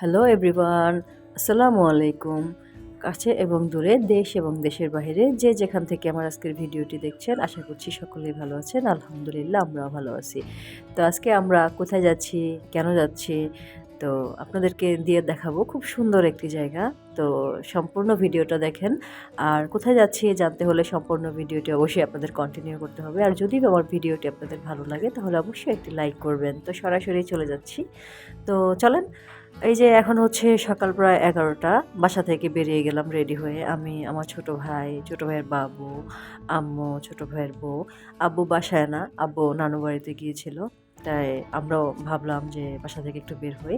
Hello everyone, আসসালামু আলাইকুম। কাছে এবং দূরে, দেশ এবং দেশের বাইরে যে যেখান থেকে আমার আজকের ভিডিওটি দেখছেন, আশা করছি সকলেই ভালো আছেন। আলহামদুলিল্লাহ, আমরাও ভালো আছি। তো আজকে আমরা কোথায় যাচ্ছি, কেন যাচ্ছি, তো আপনাদেরকে দিয়ে দেখাবো খুব সুন্দর একটি জায়গা। তো সম্পূর্ণ ভিডিওটা দেখেন। আর কোথায় যাচ্ছি জানতে হলে সম্পূর্ণ ভিডিওটি অবশ্যই আপনাদের কন্টিনিউ করতে হবে। আর যদি আমার ভিডিওটি আপনাদের ভালো লাগে তাহলে অবশ্যই একটি লাইক করবেন। তো সরাসরি চলে যাচ্ছি। তো চলেন। এই যে এখন হচ্ছে সকাল প্রায় ১১টা, বাসা থেকে বেরিয়ে গেলাম রেডি হয়ে। আমি, আমার ছোট ভাই, ছোট ভাইয়ের বাবু, আম্মু, ছোট ভাইয়ের বউ। আব্বু বাসায় না, আব্বু নানু বাড়িতে গিয়েছিল। তাই আমরাও ভাবলাম যে বাসা থেকে একটু বের হই।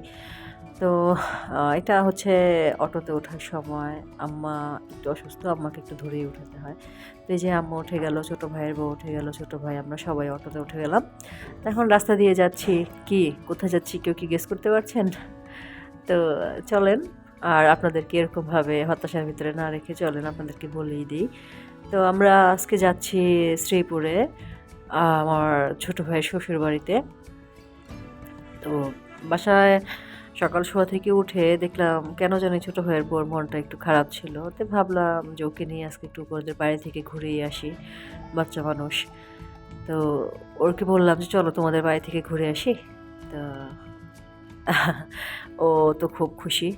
তো এটা হচ্ছে অটোতে ওঠার সময়। আম্মা একটু অসুস্থ, আম্মাকে একটু ধরেই উঠাতে হয়। তো এই যে আম্মু উঠে গেল, ছোট ভাইয়ের বউ উঠে গেল, ছোট ভাই, আমরা সবাই অটোতে উঠে গেলাম। তো এখন রাস্তা দিয়ে যাচ্ছি। কি, কোথায় যাচ্ছি কেউ কি গেস করতে পারছেন? তো চলেন। আর আপনাদেরকে এরকমভাবে হতাশার ভিতরে না রেখে চলেন আপনাদেরকে বলেই দিই। তো আমরা আজকে যাচ্ছি শ্রীপুরে, আমার ছোট ভাইয়ের শ্বশুর বাড়িতে। তো বাসায় সকাল শোয়া থেকে উঠে দেখলাম কেন জানি ছোট ভাইয়ের বউর মনটা একটু খারাপ ছিল। তো ভাবলাম যে ওকে নিয়ে আজকে একটু ওদের বাইরে থেকে ঘুরেই আসি, বাচ্চা মানুষ। তো ওকে বললাম যে চলো তোমাদের বাড়ি থেকে ঘুরে আসি। তো ও তো খুব খুশি।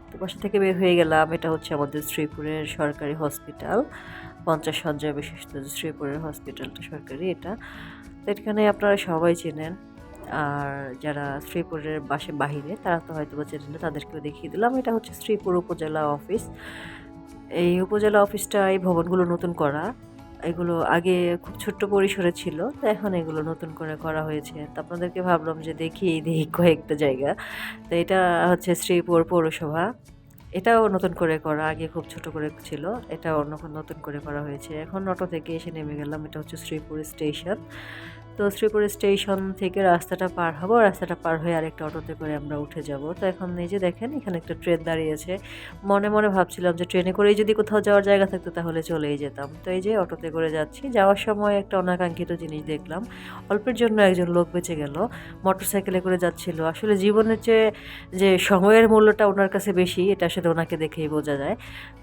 তো বাসা থেকে বের হয়ে গেলাম। এটা হচ্ছে আমাদের শ্রীপুরের সরকারি হসপিটাল, ৫০ শয্যা বিশিষ্ট যে শ্রীপুরের হসপিটালটা সরকারি এটা। তো এখানে আপনারা সবাই চেনেন। আর যারা শ্রীপুরের বাহিরে তারা তো হয়তো বা চেনেন না, তাদেরকেও দেখিয়ে দিলাম। এটা হচ্ছে শ্রীপুর উপজেলা অফিস। এই উপজেলা অফিসটা, এই ভবনগুলো নতুন করা। এগুলো আগে খুব ছোট্ট পরিসরে ছিল, তো এখন এগুলো নতুন করে করা হয়েছে। তো আপনাদেরকে ভাবলাম যে দেখিয়ে দিই কয়েকটা জায়গা। তো এটা হচ্ছে শ্রীপুর পৌরসভা। এটাও নতুন করে করা, আগে খুব ছোট করে ছিল। এটাও নতুন করে করা হয়েছে। এখন অটো থেকে এসে নেমে গেলাম। এটা হচ্ছে শ্রীপুর স্টেশন। তো শ্রীপুর স্টেশন থেকে রাস্তাটা পার হব, রাস্তাটা পার হয়ে আরেকটা অটোতে করে আমরা উঠে যাব। তো এখন এই যে দেখেন এখানে একটা ট্রেন দাঁড়িয়েছে। মনে মনে ভাবছিলাম যে ট্রেনে করেই যদি কোথাও যাওয়ার জায়গা থাকতো তাহলে চলেই যেতাম। তো এই যে অটোতে করে যাচ্ছি। যাওয়ার সময় একটা অনাকাঙ্ক্ষিত জিনিস দেখলাম। অল্পের জন্য একজন লোক বেঁচে গেল। মোটরসাইকেলে করে যাচ্ছিল। আসলে জীবনের চেয়ে যে সময়ের মূল্যটা ওনার কাছে বেশি, এটা আসলে ওনাকে দেখেই বোঝা যায়।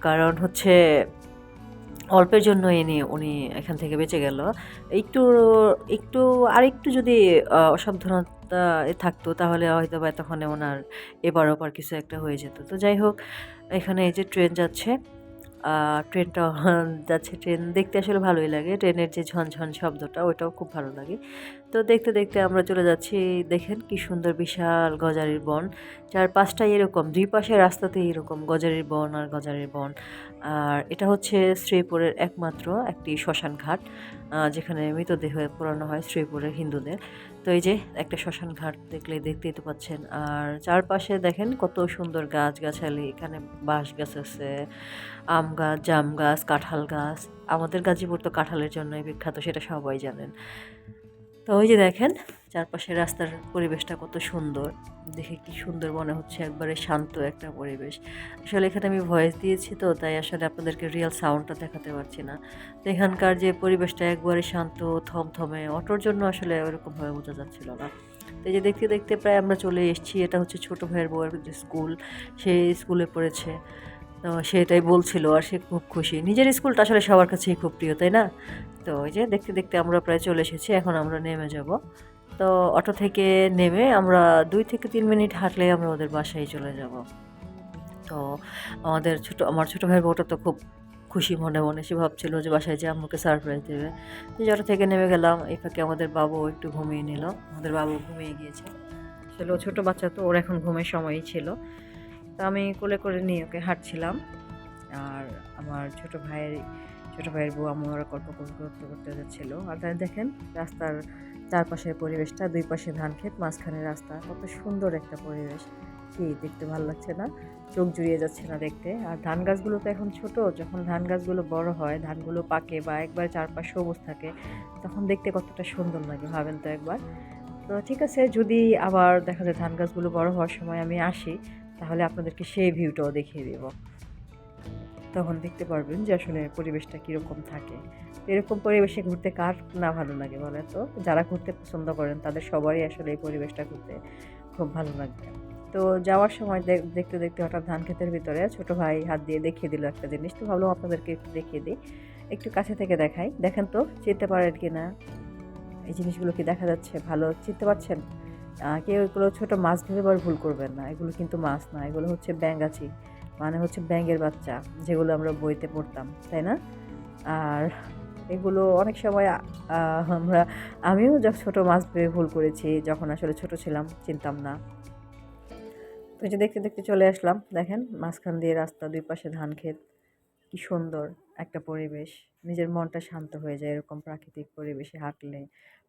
কারণ হচ্ছে অল্পের জন্য উনি এখান থেকে বেঁচে গেল। একটু একটু আরেকটু যদি অসাবধানতা থাকতো তাহলে হয়তোবা এতক্ষণে ওনার এপার ওপার কিছু একটা হয়ে যেত। তো যাই হোক, এখানে এই যে ট্রেন যাচ্ছে। ট্রেনটা যাচ্ছে, ট্রেন দেখতে আসলে ভালোই লাগে। ট্রেনের যে ঝনঝন শব্দটা ওইটাও খুব ভালো লাগে। তো দেখতে দেখতে আমরা চলে যাচ্ছি। দেখেন কি সুন্দর বিশাল গজারির বন। চারপাশটাই এরকম, দুই পাশে রাস্তাতেই এরকম গজারির বন আর গজারির বন। আর এটা হচ্ছে শ্রীপুরের একমাত্র একটি শ্মশান ঘাট, যেখানে মৃতদেহ পোড়ানো হয় শ্রীপুরের হিন্দুদের। তো এই যে একটা শ্মশান ঘাট দেখতেই তো পাচ্ছেন। আর চারপাশে দেখেন কত সুন্দর গাছগাছালি। এখানে বাঁশ গাছ আছে, আম গাছ, জাম গাছ, কাঁঠাল গাছ। আমাদের গাজীপুর তো কাঁঠালের জন্যই বিখ্যাত, সেটা সবাই জানেন। তো ওই যে দেখেন চারপাশের রাস্তার পরিবেশটা কত সুন্দর। দেখে কি সুন্দর মনে হচ্ছে, একবারে শান্ত একটা পরিবেশ। আসলে এখানে আমি ভয়েস দিয়েছি, তো তাই আসলে আপনাদেরকে রিয়েল সাউন্ডটা দেখাতে পারছি না। তো এখানকার যে পরিবেশটা একবারে শান্ত, থমথমে। অটোর জন্য আসলে ওরকমভাবে বোঝা যাচ্ছিল না। তো এই যে দেখতে দেখতে প্রায় আমরা চলে এসেছি। এটা হচ্ছে ছোট ভাইয়ের বউয়ের যে স্কুল, সেই স্কুলে পড়েছে। তো সেটাই বলছিল, আর সে খুব খুশি। নিজের স্কুলটা আসলে সবার কাছেই খুব প্রিয়, তাই না? তো ওই যে দেখতে দেখতে আমরা প্রায় চলে এসেছি। এখন আমরা নেমে যাব। তো অটো থেকে নেমে আমরা ২ থেকে ৩ মিনিট হাঁটলেই আমরা ওদের বাসায় চলে যাব। তো আমার ছোট ভাইয়ের বউটা তো খুব খুশি মনে মনে। সে ভাবছিল যে বাসায় যেয়ে আম্মুকে সারপ্রাইজ দেবে। তো যে অটো থেকে নেমে গেলাম। এই ফাঁকে আমাদের বাবু একটু ঘুমিয়ে নিল। আমাদের বাবু ঘুমিয়ে গিয়েছে। আসলে ও ছোট বাচ্চা, তো ওর এখন ঘুমের সময়ই ছিল। তো আমি কোলে করে নিয়ে ওকে হাঁটছিলাম। আর আমার ছোট ভাইয়ের বউ আম্মু ওরা গল্প করতে করতে যাচ্ছিল। আর তাই দেখেন রাস্তার চারপাশের পরিবেশটা, দুই পাশে ধান ক্ষেত, মাঝখানে রাস্তা। কত সুন্দর একটা পরিবেশ। কি দেখতে ভালো লাগছে না? চোখ জুড়িয়ে যাচ্ছে না দেখতে? আর ধান গাছগুলো তো এখন ছোট। যখন ধান গাছগুলো বড় হয়, ধানগুলো পাকে বা একবার চারপাশ সবুজ থাকে, তখন দেখতে কতটা সুন্দর লাগে ভাবেন তো একবার। তো ঠিক আছে, যদি আবার দেখা যায় ধান গাছগুলো বড় হওয়ার সময় আমি আসি, তাহলে আপনাদেরকে সেই ভিউটাও দেখিয়ে দেব। তখন দেখতে পারবেন যে আসলে পরিবেশটা কীরকম থাকে। এরকম পরিবেশে ঘুরতে কার না ভালো লাগে বলেন তো? যারা ঘুরতে পছন্দ করেন তাদের সবারই আসলে এই পরিবেশটা ঘুরতে খুব ভালো লাগবে। তো যাওয়ার সময় দেখতে দেখতে হঠাৎ ধান ক্ষেতের ভিতরে ছোট ভাই হাত দিয়ে দেখিয়ে দিল একটা জিনিস, তো ভাবলাম আপনাদেরকে একটু দেখিয়ে দিই, একটু কাছে থেকে দেখাই। দেখেন তো চিনতে পারেন কি না, এই জিনিসগুলো কি দেখা যাচ্ছে, ভালো চিনতে পারছেন? কেউ এগুলো ছোট মাছ ভেবে আবার ভুল করবেন না, এগুলো কিন্তু মাছ না, এগুলো হচ্ছে ব্যাঙাচি, মানে হচ্ছে ব্যাঙের বাচ্চা, যেগুলো আমরা বইতে পড়তাম, তাই না? আর এগুলো অনেক সময় আমিও যখন ছোট মাছ ভেবে ভুল করেছি, যখন আসলে ছোট ছিলাম, চিনতাম না। তো এই যে দেখতে দেখতে চলে আসলাম, দেখেন মাঝখান দিয়ে রাস্তা, দুই পাশে ধান ক্ষেত, কি সুন্দর একটা পরিবেশ। নিজের মনটা শান্ত হয়ে যায় এরকম প্রাকৃতিক পরিবেশে হাঁটলে,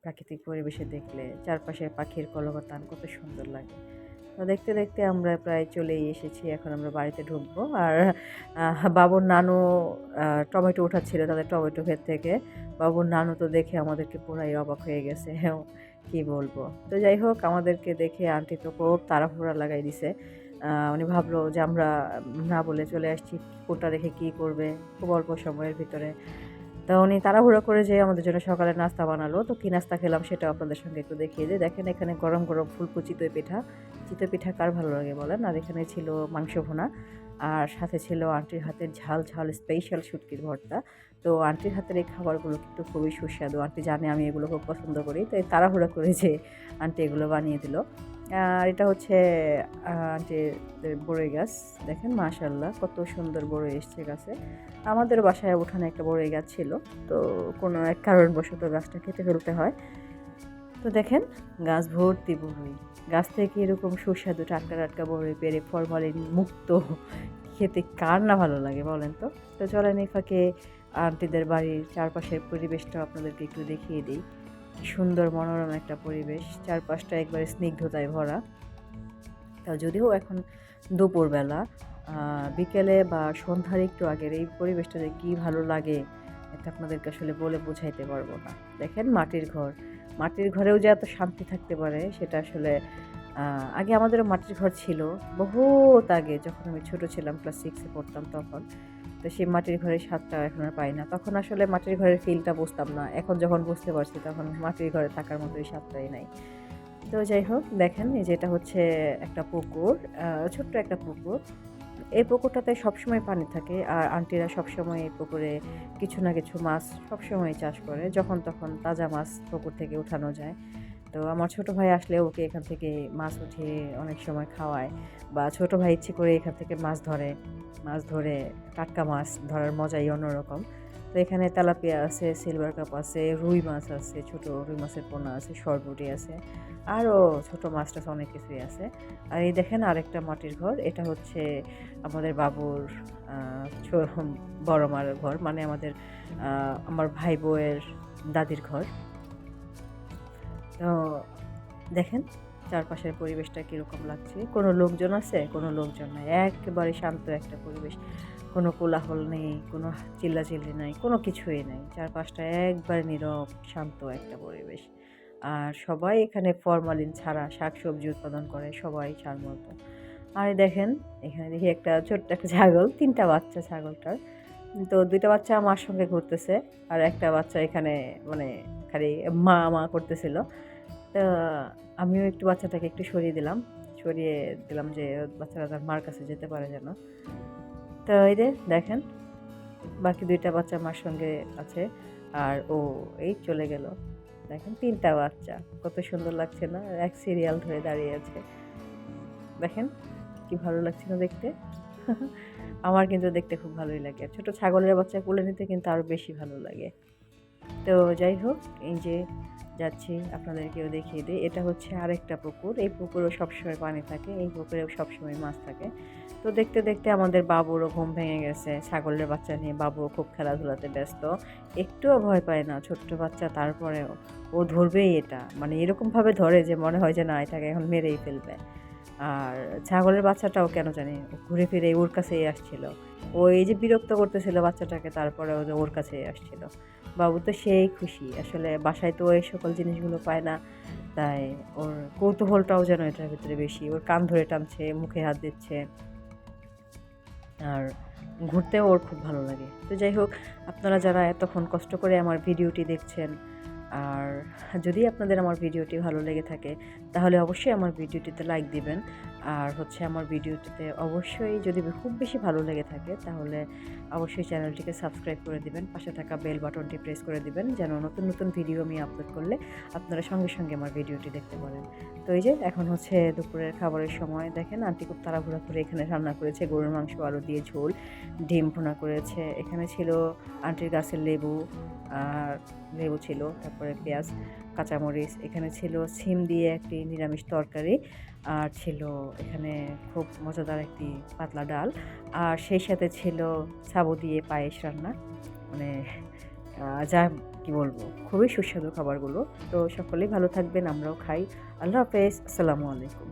প্রাকৃতিক পরিবেশে দেখলে, চারপাশে পাখির কলতান কত সুন্দর লাগে। তো দেখতে দেখতে আমরা প্রায় চলেই এসেছি, এখন আমরা বাড়িতে ঢুকবো। আর বাবুর নানু টমেটো উঠাচ্ছিল তাদের টমেটো ক্ষেত থেকে। বাবুর নানু তো দেখে আমাদেরকে পুরাই অবাক হয়ে গেছে, কি বলবো। তো যাই হোক, আমাদেরকে দেখে আন্টি তো খুব তাড়াহুড়া লাগাই দিছে। উনি ভাবলো যে আমরা না বলে চলে আসছি, কোনটা রেখে কী করবে খুব অল্প সময়ের ভিতরে। তো উনি তাড়াহুড়ো করে যেয়ে আমাদের জন্য সকালে নাস্তা বানালো। তো কী নাস্তা খেলাম সেটাও আপনাদের সঙ্গে একটু দেখিয়ে দিই। দেখেন এখানে গরম গরম ফুলকো চিতই পিঠা। চিতই পিঠা কার ভালো লাগে বলেন? আর এখানে ছিল মাংস ভুনা, আর সাথে ছিল আন্টির হাতের ঝাল ঝাল স্পেশাল শুটকির ভর্তা। তো আন্টির হাতের এই খাবারগুলো কিন্তু খুবই সুস্বাদু। আন্টি জানে আমি এগুলো খুব পছন্দ করি। তো এই তাড়াহুড়া করে যেয়ে আন্টি এগুলো বানিয়ে দিল। আর এটা হচ্ছে আন্টিদের বড়ই গাছ। দেখেন মাশাআল্লাহ কত সুন্দর বড়ই এসছে গাছে। আমাদের বাসায় উঠানে একটা বড়ই গাছ ছিল। তো কোনো এক কারণবশত গাছটা কেটে ফেলতে হয়। তো দেখেন গাছ ভর্তি বড়ই। গাছ থেকে এরকম সুস্বাদু টাটকা টাটকা বড়ই পেড়ে ফরমালিন মুক্ত খেতে কার না ভালো লাগে বলেন তো? তো চলেন এই ফাঁকে আন্টিদের বাড়ির চারপাশের পরিবেশটাও আপনাদেরকে একটু দেখিয়ে দিই। কি সুন্দর মনোরম একটা পরিবেশ। চারপাশটা একবারে স্নিগ্ধতায় ভরা। যদিও এখন দুপুরবেলা, বিকেলে বা সন্ধ্যার একটু আগের এই পরিবেশটা যে কী ভালো লাগে, এটা আপনাদেরকে আসলে বলে বোঝাইতে পারবো না। দেখেন মাটির ঘর, মাটির ঘরেও যে এত শান্তি থাকতে পারে সেটা আসলে আগে আমাদেরও মাটির ঘর ছিল, বহুত আগে যখন আমি ছোট ছিলাম, ক্লাস 6 এ পড়তাম তখন। তো সেই মাটির ঘরের স্বাদটা এখন আর পাই না। তখন আসলে মাটির ঘরের ফিলটা বুঝতাম না। এখন যখন বুঝতে পারছি তখন মাটির ঘরে থাকার মতো এই স্বাদটাই নাই। তো যাই হোক, দেখেন এই যে এটা হচ্ছে একটা পুকুর, ছোট্ট একটা পুকুর। এই পুকুরটাতে সবসময় পানি থাকে, আর আন্টিরা সবসময় এই পুকুরে কিছু না কিছু মাছ সবসময় চাষ করে, যখন তখন তাজা মাছ পুকুর থেকে উঠানো যায়। তো আমার ছোট ভাই আসলে ওকে এখান থেকে মাছ উঠিয়ে অনেক সময় খাওয়ায়, বা ছোট ভাই ইচ্ছে করে এখান থেকে মাছ ধরে, মাছ ধরে টাটকা মাছ ধরার মজাই অন্যরকম। তো এখানে তেলাপিয়া আছে, সিলভার কাপ আছে, রুই মাছ আছে, ছোট রুই মাছের পোনা আছে, সরপুঁটি আছে, আরও ছোট মাছ টাছ অনেক কিছুই আছে। আর এই দেখেন আরেকটা মাটির ঘর, এটা হচ্ছে আমাদের বাবুর বড় মার ঘর, মানে আমার ভাই বউয়ের দাদির ঘর। তো দেখেন চারপাশের পরিবেশটা কীরকম লাগছে, কোনো লোকজন আছে? কোনো লোকজন নাই, একেবারে শান্ত একটা পরিবেশ, কোনো কোলাহল নেই, কোনো চিল্লাচিল্লি নাই, কোনো কিছুই নেই, চারপাশটা একবারে নীরব শান্ত একটা পরিবেশ। আর সবাই এখানে ফরমালিন ছাড়া শাকসবজি উৎপাদন করে, সবাই সারমতো। আর এই দেখেন এখানে দেখি একটা ছোট্ট একটা ছাগল, ৩টা বাচ্চা ছাগলটার। তো ২টা বাচ্চা আমার সঙ্গে ঘুরতেছে, আর একটা বাচ্চা এখানে মানে খালি মা মা করতেছিল। তো আমিও একটু বাচ্চাটাকে একটু সরিয়ে দিলাম যে বাচ্চাটা তার মার কাছে যেতে পারে যেন। তো এই যে দেখেন বাকি ২টা বাচ্চা মার সঙ্গে আছে, আর ও এই চলে গেল। দেখেন ৩টা বাচ্চা, কত সুন্দর লাগছে না? এক সিরিয়াল ধরে দাঁড়িয়ে আছে। দেখেন কি ভালো লাগছে না দেখতে? আমার কিন্তু দেখতে খুব ভালোই লাগে। ছোট ছাগলের বাচ্চা কোলে নিতে কিন্তু আরও বেশি ভালো লাগে। তো যাই হোক, এই যে যাচ্ছি আপনাদেরকেও দেখিয়ে দিই। এটা হচ্ছে আরেকটা পুকুর। এই পুকুরেও সবসময় পানি থাকে, এই পুকুরেও সবসময় মাছ থাকে। তো দেখতে দেখতে আমাদের বাবুরও ঘুম ভেঙে গেছে। ছাগলের বাচ্চা নিয়ে বাবুও খুব খেলাধুলাতে ব্যস্ত। একটুও ভয় পায় না, ছোট্ট বাচ্চা, তারপরেও ও ধরবেই এটা। মানে এরকমভাবে ধরে যে মনে হয় যে না, এটাকে এখন মেরেই ফেলবে। আর ছাগলের বাচ্চাটাও কেন জানি ঘুরে ফিরে ওর কাছেই আসছিল। ও এই যে বিরক্ত করতেছিল বাচ্চাটাকে, তারপরেও যে ওর কাছেই আসছিল। বাবু তো সেই খুশি। আসলে বাসায় তো এই সকল জিনিসগুলো পায় না। তাই ওর কৌতূহলটাও যেন এটার ভিতরে বেশি। ওর কান ধরে টানছে, মুখে হাত দিচ্ছে। আর ঘুরতেও ওর খুব ভালো লাগে। তো যাই হোক, আপনারা যারা এতক্ষণ কষ্ট করে আমার ভিডিওটি দেখছেন, আর যদি আপনাদের আমার ভিডিওটি ভালো লেগে থাকে তাহলে অবশ্যই আমার ভিডিওটিতে লাইক দিবেন। আর হচ্ছে আমার ভিডিওটিতে অবশ্যই যদি খুব বেশি ভালো লেগে থাকে তাহলে অবশ্যই চ্যানেলটিকে সাবস্ক্রাইব করে দিবেন, পাশে থাকা বেল বাটনটি প্রেস করে দিবেন যেন নতুন নতুন ভিডিও আমি আপলোড করলে আপনারা সঙ্গে সঙ্গে আমার ভিডিওটি দেখতে পারেন। তো এই যে এখন হচ্ছে দুপুরের খাবারের সময়, দেখেন আন্টি খুব তাড়াহুড়া করে এখানে রান্না করেছে গরুর মাংস, আলু দিয়ে ঝোল, ডিম ভুনা করেছে। এখানে ছিল আন্টির গাছের লেবু, আর লেবু ছিল, তারপরে পেঁয়াজ, কাঁচামরিচ, এখানে ছিল সিম দিয়ে একটি নিরামিষ তরকারি, আর ছিল এখানে খুব মজাদার একটি পাতলা ডাল, আর সেই সাথে ছিল সাবু দিয়ে পায়েস রান্না। মানে যা কি বলবো, খুবই সুস্বাদু খাবারগুলো। তো সকলেই ভালো থাকবেন, আমরাও খাই। আল্লাহ হাফেজ, আসসালামু আলাইকুম।